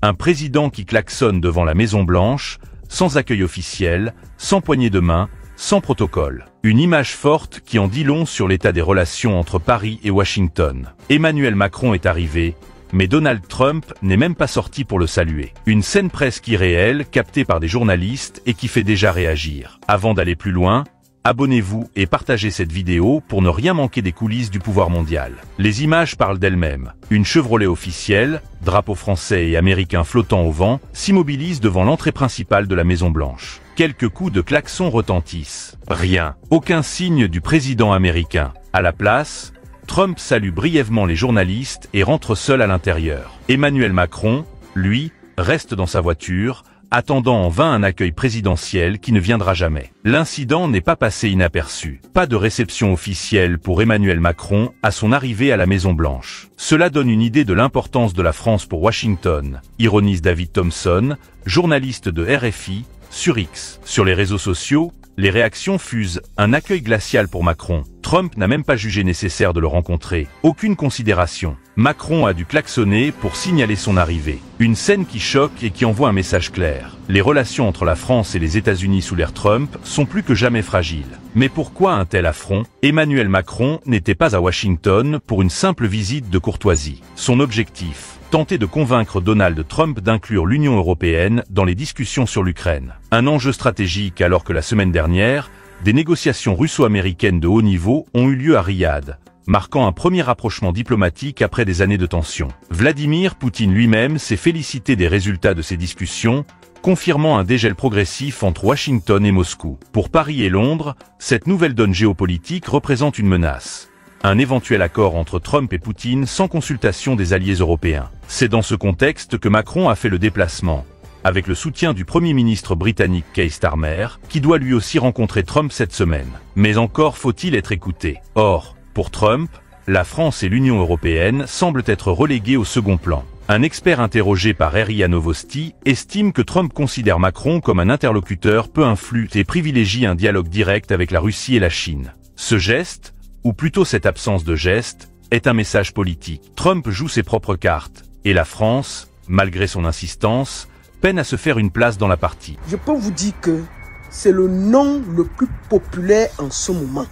Un président qui klaxonne devant la Maison-Blanche, sans accueil officiel, sans poignée de main, sans protocole. Une image forte qui en dit long sur l'état des relations entre Paris et Washington. Emmanuel Macron est arrivé, mais Donald Trump n'est même pas sorti pour le saluer. Une scène presque irréelle, captée par des journalistes et qui fait déjà réagir. Avant d'aller plus loin, abonnez-vous et partagez cette vidéo pour ne rien manquer des coulisses du pouvoir mondial. Les images parlent d'elles-mêmes. Une Chevrolet officielle, drapeau français et américain flottant au vent, s'immobilise devant l'entrée principale de la Maison-Blanche. Quelques coups de klaxon retentissent. Rien. Aucun signe du président américain. À la place, Trump salue brièvement les journalistes et rentre seul à l'intérieur. Emmanuel Macron, lui, reste dans sa voiture, attendant en vain un accueil présidentiel qui ne viendra jamais. L'incident n'est pas passé inaperçu. Pas de réception officielle pour Emmanuel Macron à son arrivée à la Maison-Blanche. Cela donne une idée de l'importance de la France pour Washington, ironise David Thompson, journaliste de RFI, sur X. Sur les réseaux sociaux, les réactions fusent. Un accueil glacial pour Macron. Trump n'a même pas jugé nécessaire de le rencontrer. Aucune considération. Macron a dû klaxonner pour signaler son arrivée. Une scène qui choque et qui envoie un message clair. Les relations entre la France et les États-Unis sous l'ère Trump sont plus que jamais fragiles. Mais pourquoi un tel affront? Emmanuel Macron n'était pas à Washington pour une simple visite de courtoisie. Son objectif, tenter de convaincre Donald Trump d'inclure l'Union européenne dans les discussions sur l'Ukraine. Un enjeu stratégique alors que la semaine dernière, des négociations russo-américaines de haut niveau ont eu lieu à Riyad, marquant un premier rapprochement diplomatique après des années de tension. Vladimir Poutine lui-même s'est félicité des résultats de ces discussions, confirmant un dégel progressif entre Washington et Moscou. Pour Paris et Londres, cette nouvelle donne géopolitique représente une menace. Un éventuel accord entre Trump et Poutine sans consultation des alliés européens. C'est dans ce contexte que Macron a fait le déplacement, avec le soutien du Premier ministre britannique Keir Starmer, qui doit lui aussi rencontrer Trump cette semaine. Mais encore faut-il être écouté. Or, pour Trump, la France et l'Union européenne semblent être reléguées au second plan. Un expert interrogé par RIA Novosti estime que Trump considère Macron comme un interlocuteur peu influent et privilégie un dialogue direct avec la Russie et la Chine. Ce geste, ou plutôt cette absence de geste, est un message politique. Trump joue ses propres cartes, et la France, malgré son insistance, peine à se faire une place dans la partie. Je peux vous dire que c'est le nom le plus populaire en ce moment.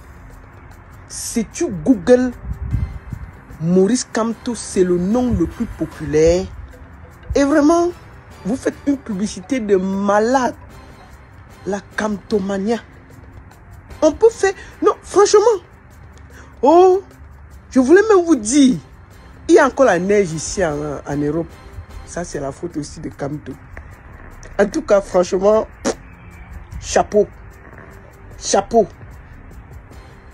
Si tu googles Maurice Kamto, c'est le nom le plus populaire. Et vraiment, vous faites une publicité de malade. La Kamtomania. On peut faire... Non, franchement. Oh, je voulais même vous dire, il y a encore la neige ici en Europe. Ça, c'est la faute aussi de Kamto. En tout cas, franchement, chapeau. Chapeau.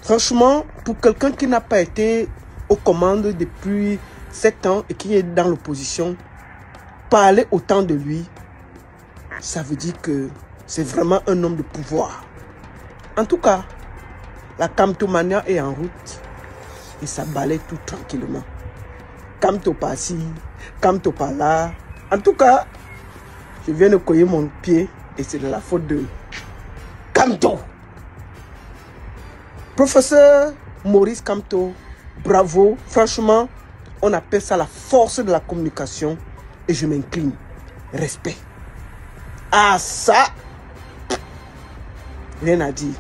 Franchement, pour quelqu'un qui n'a pas été aux commandes depuis 7 ans et qui est dans l'opposition, parler autant de lui, ça veut dire que c'est vraiment un homme de pouvoir. En tout cas, la Kamtomania est en route et ça balaye tout tranquillement. Kamto par-ci, Kamto par-là. En tout cas, je viens de coller mon pied et c'est de la faute de Kamto. Professeur Maurice Kamto, bravo. Franchement, on appelle ça la force de la communication et je m'incline. Respect. Ah ça, rien à dire.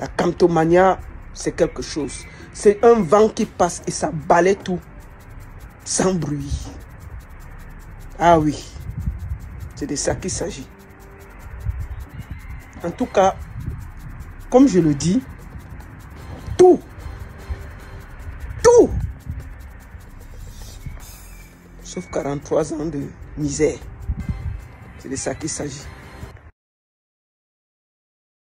La Kamtomania, c'est quelque chose. C'est un vent qui passe et ça balaie tout sans bruit. Ah oui, c'est de ça qu'il s'agit. En tout cas, comme je le dis, tout, sauf 43 ans de misère. C'est de ça qu'il s'agit.